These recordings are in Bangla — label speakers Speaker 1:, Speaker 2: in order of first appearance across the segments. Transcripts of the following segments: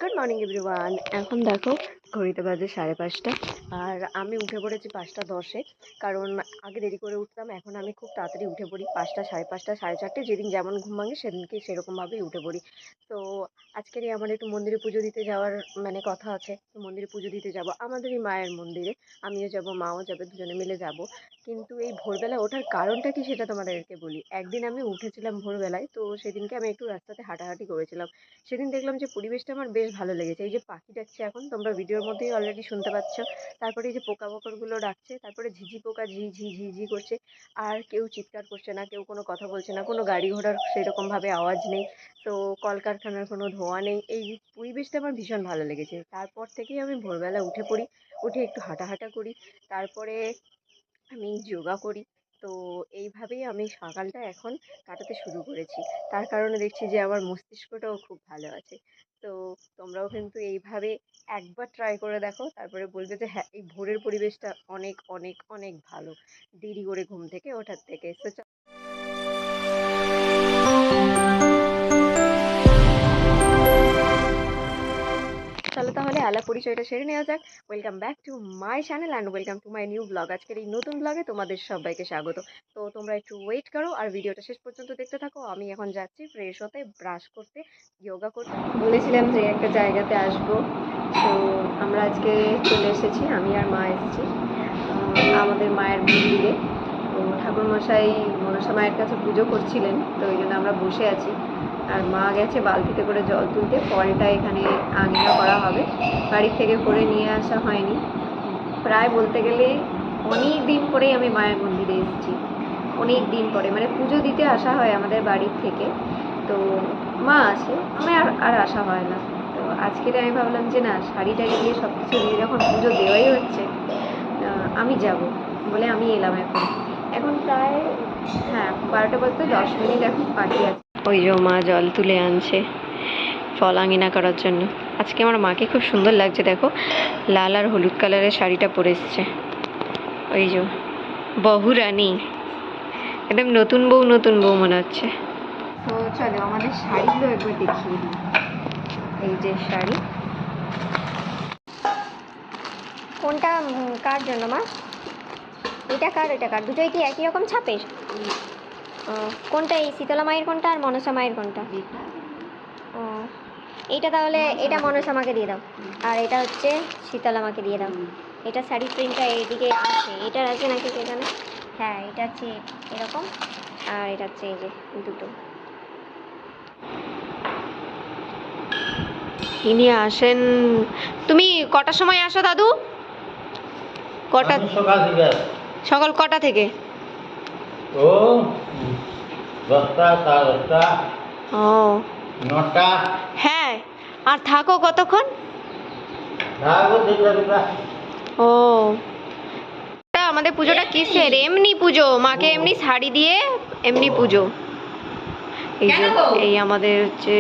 Speaker 1: Good morning everyone. এখন দেখো ঘড়িতে বাজে 5:30 আর আমি উঠে পড়েছি 5:10-এ। কারণ আগে দেরি করে উঠতাম, এখন আমি খুব তাড়াতাড়ি উঠে পড়ি 5টা, 5:30, 4:30, যেদিন যেমন ঘুম ভাঙে সেদিনকে সেরকমভাবেই উঠে পড়ি। তো আজকেরই আমার একটু মন্দিরে পুজো দিতে যাওয়ার কথা আছে। তো মন্দিরে পুজো দিতে যাব, আমাদেরই মায়ের মন্দিরে। আমিও যাব, মাও যাবে, দুজনে মিলে যাব। কিন্তু এই ভোরবেলা ওঠার কারণটা কি সেটা তোমাদেরকে বলি। একদিন আমি উঠেছিলাম ভোরবেলায়, তো সেদিনকে আমি একটু রাস্তাতে হাঁটাহাঁটি করেছিলাম। সেদিন দেখলাম যে পরিবেশটা আমার বেশ ভালো লেগেছে। এই যে পাখি ডাকছে, এখন তোমরা ভিডিওর মধ্যেই অলরেডি শুনতে পাচ্ছ। তারপরে এই যে পোকামাকড়গুলো ডাকছে, তারপরে ঝিঝি পোকা ঝি ঝি ঝি ঝি করছে। আর কেউ চিৎকার করছে না, কেউ কোনো কথা বলছে না, কোনো গাড়ি ঘোড়ার সেরকম ভাবে আওয়াজ নেই। তো কলকারখানার কোনো ধোঁয়া নেই। এই পরিবেশটা আমার ভীষণ ভালো লেগেছে। তারপর থেকেই আমি ভোরবেলা উঠে পড়ি, উঠে একটু হাঁটাহাঁটা করি, তারপরে আমি যোগা করি। তো এইভাবেই আমি সকালটা এখন কাটাতে শুরু করেছি। তার কারণে দেখছি যে আমার মস্তিষ্কটাও খুব ভালো আছে। তো তোমরাও কিন্তু এইভাবে একবার ট্রাই করে দেখো, তারপরে বলবে যে হ্যাঁ, এই ভোরের পরিবেশটা অনেক অনেক অনেক ভালো দেরি করে ঘুম থেকে ওঠার থেকে। তো চলো তাহলে আলাপ পরিচয়টা সেরে নেওয়া যাক। Welcome back to my channel and welcome to my new blog. আজকের এই নতুন ব্লগে তোমাদের সবাইকে স্বাগত। তো তোমরা একটু ওয়েট করো আর ভিডিওটা শেষ পর্যন্ত দেখতে থাকো। আমি এখন যাচ্ছি ফ্রেশ হতে, ব্রাশ করতে, যোগা করতে। বলেছিলাম যে একটা জায়গাতে আসবো, তো আমরা আজকে চলে এসেছি, আমি আর মা এসেছি আমাদের মায়ের মন্দিরে। তো ঠাকুরমশাই মনসা মায়ের কাছে পুজো করছিলেন, তো ওই জন্য আমরা বসে আছি। আর মা গেছে বালতিতে করে জল তুলতে, ফলটা এখানে আঙিনা করা হবে। বাড়ি থেকে করে নিয়ে আসা হয়নি, প্রায় বলতে গেলে অনেক দিন পরেই আমি মায়ের মন্দিরে এসেছি। অনেক দিন পরে পুজো দিতে আসা হয় আমাদের বাড়ির থেকে। তো মা আসে, আমি আর আসা হয় না। তো আজকের আমি ভাবলাম যে না, শাড়ি টাড়ি দিয়ে সব কিছু দিয়ে যখন পুজো দেওয়াই হচ্ছে, আমি যাব বলে আমি এলাম। এখন প্রায় হ্যাঁ 12টা বাজতে 10 মিনিট এখন বাকি আছে। ওই যে মা জল তুলে আনছে ফল আঙিনা করার জন্য। আজকে আমার মাকে খুব সুন্দর লাগছে, দেখো লাল আর হলুদ কালারের শাড়িটা পরে এসছে। ওই যে বহুরানী, একদম নতুন বউ মনে হচ্ছে। তো চলো আমাদের শাড়িগুলো একবার দেখিয়ে দিই। এই যে শাড়ি, কোনটা কার জন্য মা? এটা কার, এটা কার? দুটোই কি একই রকম ছাপের? কোনটা, এই শীতলা মায়ের কোনটা আর মনসা মায়ের কোনটা? ও, এইটা তাহলে এটা মনসা মাকে দিয়ে দাও, আর এটা হচ্ছে শীতলা মাকে দিয়ে দাও। এটা শাড়ি প্রিন্টটা এইদিকে আছে, এটার আছে নাকি সেখানে? হ্যাঁ, এটা হচ্ছে এরকম, আর এটা হচ্ছে এই যে দুটো। ইনি আসেন। তুমি কটার সময় আসো দাদু? কটা? সকাল কটা থেকে?
Speaker 2: ও 10টা, 10:30,
Speaker 1: ও
Speaker 2: 9টা।
Speaker 1: হ্যাঁ, আর থাকো কতক্ষণ? ও, আমাদের পুজোটা কিসের? এমনি পুজো, মাকে এমনি শাড়ি দিয়ে এমনি পুজো। এই যে এই আমাদের হচ্ছে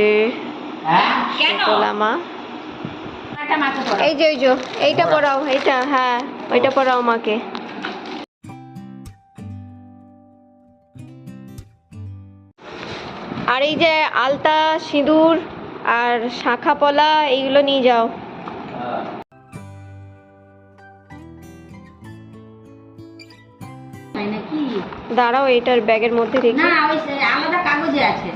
Speaker 1: শীতলা মা। এই যে ওই যে এইটা পরাও, এইটা, হ্যাঁ ওইটা পরাও মাকে। আর এই যে আলতা, সিঁদুর আর শাঁখা পলা, এইগুলো নিয়ে যাও। দাঁড়াও, এটার ব্যাগের মধ্যে রেখে।
Speaker 3: না, ওই আলাদা কাগজে আছে,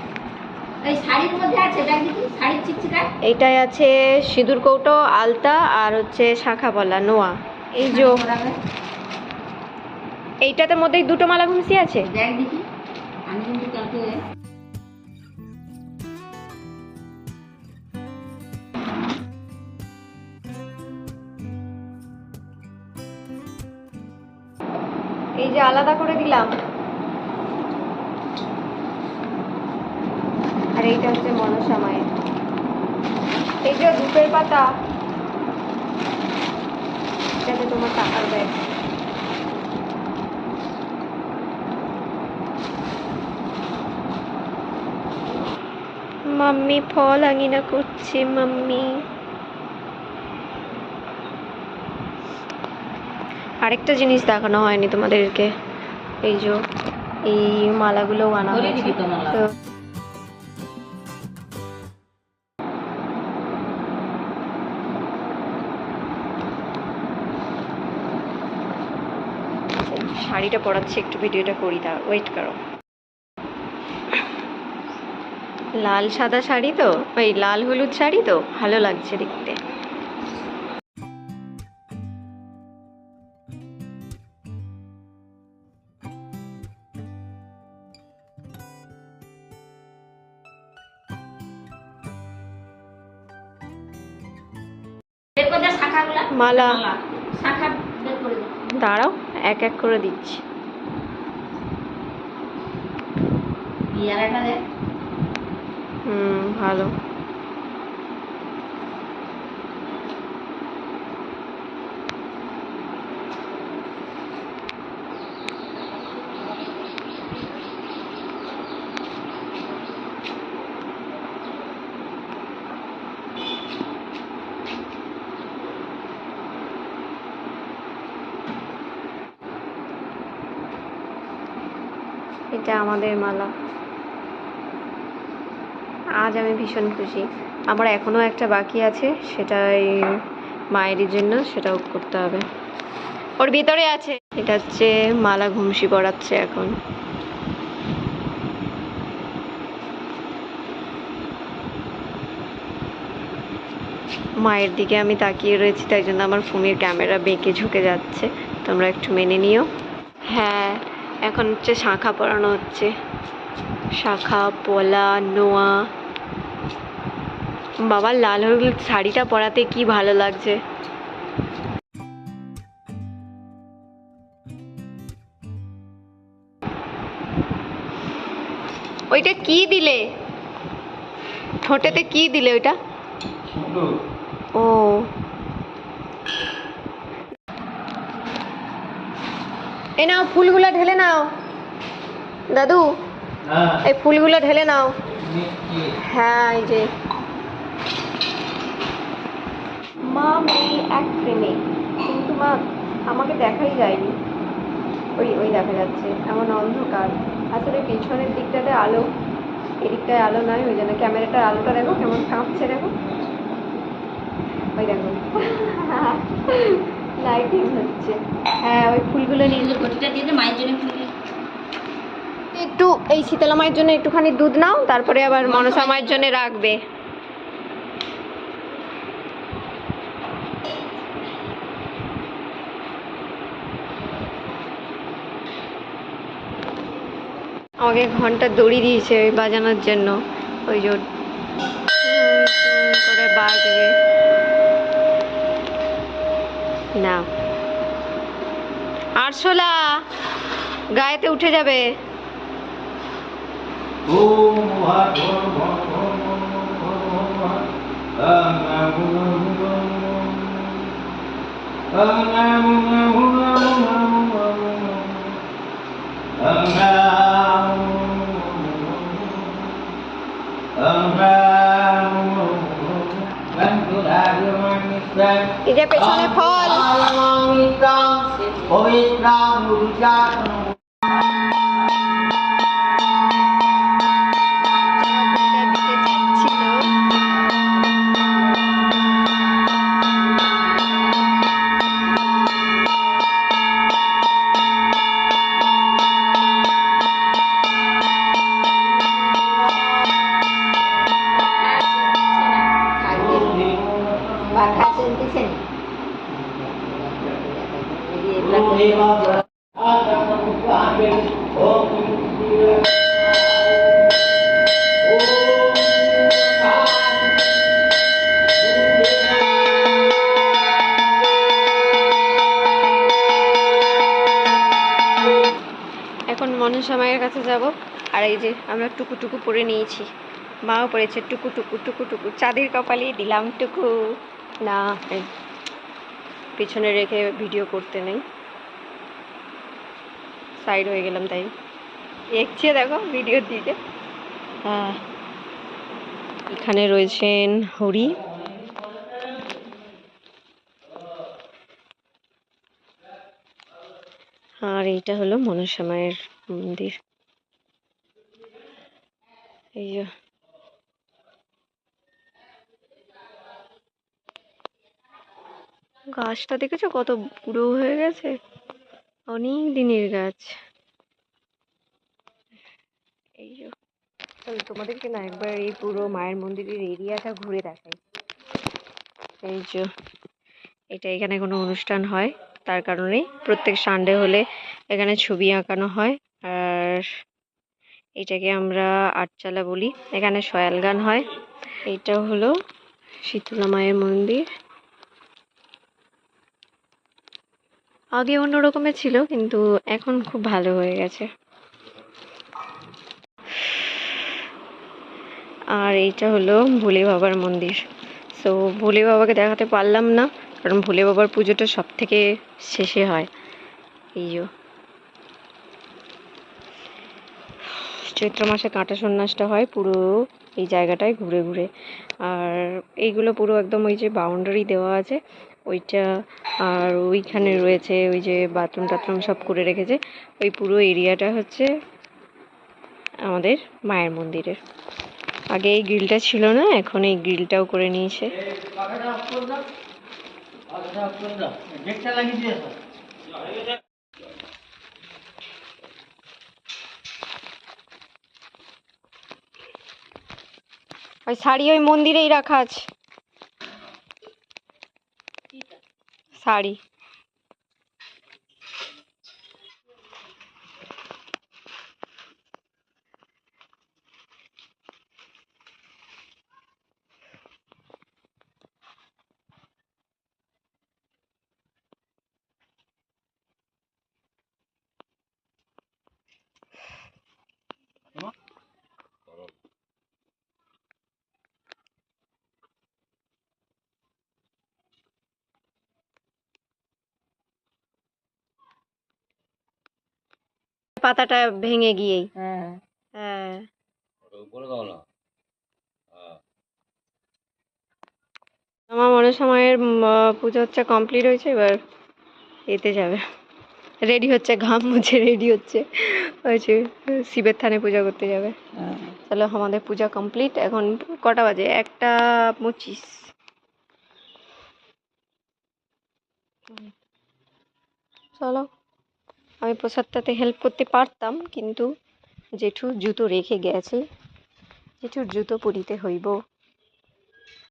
Speaker 3: এই শাড়ির মধ্যে আছে। ব্যাগ দেখি, শাড়ির চিকচিকা।
Speaker 1: এইটাই আছে সিঁদুর কৌটো, আলতা আর হচ্ছে শাঁখা পলা, নোয়া। এই যে এইটাতে মধ্যেই দুটো মালা ঘুমসি আছে।
Speaker 3: ব্যাগ দেখি, আমি কিন্তু কালকে
Speaker 1: এই যে আলাদা করে দিলাম। আর এইটা হচ্ছে মনসা মায়ের। এই যে ধূপের পাতা, এটাতে তোমার টাকার ব্যাগ। মাম্মি ফল আঙিনা করছে মাম্মি। আরেকটা জিনিস দেখানো হয়নি তোমাদেরকে, এই যে এই মালাগুলো আনা হয়েছে। তো শাড়িটা পরাচ্ছে, একটু ভিডিওটা করি, দাঁড়া ওয়েট করো। লাল সাদা শাড়ি তো, ওই লাল হলুদ শাড়ি তো ভালো লাগছে দেখতে।
Speaker 3: বের করে দে শাখাগুলা।
Speaker 1: মালা
Speaker 3: শাখা বের করে দে।
Speaker 1: দাঁড়াও, এক এক করে দিচ্ছি।
Speaker 3: পিয়ারাটা দে।
Speaker 1: ভালো। এটা আমাদের মালা। আজ আমি ভীষণ খুশি। আমার এখনো একটা বাকি আছে, সেটাই মায়েরই জন্য, সেটাও করতে হবে। ওর ভিতরে আছে। এটা হচ্ছে মালা, ঘুমসি পরাচ্ছে এখন। মায়ের দিকে আমি তাকিয়ে রয়েছি, তাই জন্য আমার ফোনের ক্যামেরা বেঁকে ঝুঁকে যাচ্ছে, তোমরা একটু মেনে নিও। হ্যাঁ, এখন হচ্ছে শাঁখা পরানো হচ্ছে। শাঁখা, পলা, নোয়া। বাবার লাল হলুদ শাড়িটা পরাতে কি ভালো লাগছে। ওইটা কি দিলে? ঠোঁটেতে কি দিলে ওইটা? ও, এই নাও ফুলগুলো ঢেলে নাও দাদু, এই ফুলগুলো ঢেলে নাও। হ্যাঁ, এই যে মা মেয়ে এক প্রেমে, কিন্তু মা আমাকে দেখাই যায়নি। ওই ওই দেখা যাচ্ছে, এমন অন্ধকার। আসলে পিছনের দিকটাতে আলো, এদিকটায় আলো নয়, ওই জন্য ক্যামেরাটার আলোটা দেখো কেমন কাঁপছে, দেখো ওই দেখো লাইটিং হচ্ছে। হ্যাঁ, ওই ফুলগুলো নিয়ে
Speaker 3: ঘটিটা দিয়ে দে মায়ের জন্য ফুল।
Speaker 1: একটু এই শীতলা মায়ের জন্য একটুখানি দুধ নাও, তারপরে আবার মনসা মায়ের জন্য রাখবে। আমাকে ঘন্টা দড়ি দিয়েছে ওই বাজানোর জন্য, ওই যে করে বাজবে না। আরশোলা গায়েতে উঠে যাবে। এই যে পেছনে ফল। এখন মনসা মায়ের কাছে যাব। আর এই যে আমরা টুকু টুকু পরে নিয়েছি, মাও পড়েছে টুকু টুকু টুকু টুকু, চাঁদের কপালে দিলাম টুকু। না, এই পিছনে রেখে ভিডিও করতে নেই, সাইড হয়ে গেলাম, তাই দেখছে দেখো ভিডিওর দিকে। হ্যাঁ, এখানে রয়েছেন হরি, আর এইটা হলো মনসা মায়ের মন্দির। এই যে গাছটা দেখেছো কত বুড়ো হয়ে গেছে, অনেক দিনের গাছ। এই যে, চলো তোমাদেরকে না একবার এই পুরো মায়ের মন্দিরের এরিয়াটা ঘুরে দেখাই। এই যে, এটা এখানে কোনো অনুষ্ঠান হয়, তার কারণেই প্রত্যেক সানডে হলে এখানে ছবি আঁকানো হয়। আর এটাকে আমরা আটচালা বলি। এখানে সয়াল গান হয়। এটা হলো শীতলা মায়ের মন্দির। আগে অন্য রকমের ছিল, কিন্তু এখন খুব ভালো হয়ে গেছে। আর এইটা হলো ভোলে বাবার মন্দির। সো ভোলে বাবাকে দেখাতে পারলাম না, কারণ ভোলে বাবার পুজোটা সব থেকে শেষে হয়। এই যে, চৈত্র মাসে কাঁটা সন্ন্যাসটা হয় পুরো এই জায়গাটায় ঘুরে ঘুরে। আর এইগুলো পুরো একদম ওই যে বাউন্ডারি দেওয়া আছে ওইটা, আর ওইখানে রয়েছে ওই যে বাথরুম টাথরুম সব করে রেখেছে। ওই পুরো এরিয়াটা হচ্ছে আমাদের মায়ের মন্দিরের। আগে এই গ্রিলটা ছিল না, এখন এই গ্রিলটাও করে নিয়েছে। ওই শাড়ি ওই মন্দিরেই রাখা আছে, শাড়ি। পাতাটা ভেঙে গিয়েই।
Speaker 3: হ্যাঁ।
Speaker 1: হ্যাঁ, আমার মনসামায়ের পুজো হচ্ছে কমপ্লিট হয়েছে। এবার এতে যাবে, রেডি হচ্ছে, ঘাম মুছে রেডি হচ্ছে, হয়েছে শিবের থানে পূজা করতে যাবে। চলো, আমাদের পূজা কমপ্লিট। এখন কটা বাজে? 1:25। চলো, আমি প্রসাদটাতে হেল্প করতে পারতাম, কিন্তু জেঠু জুতো রেখে গেছে, জেঠুর জুতো পরিতে হইব।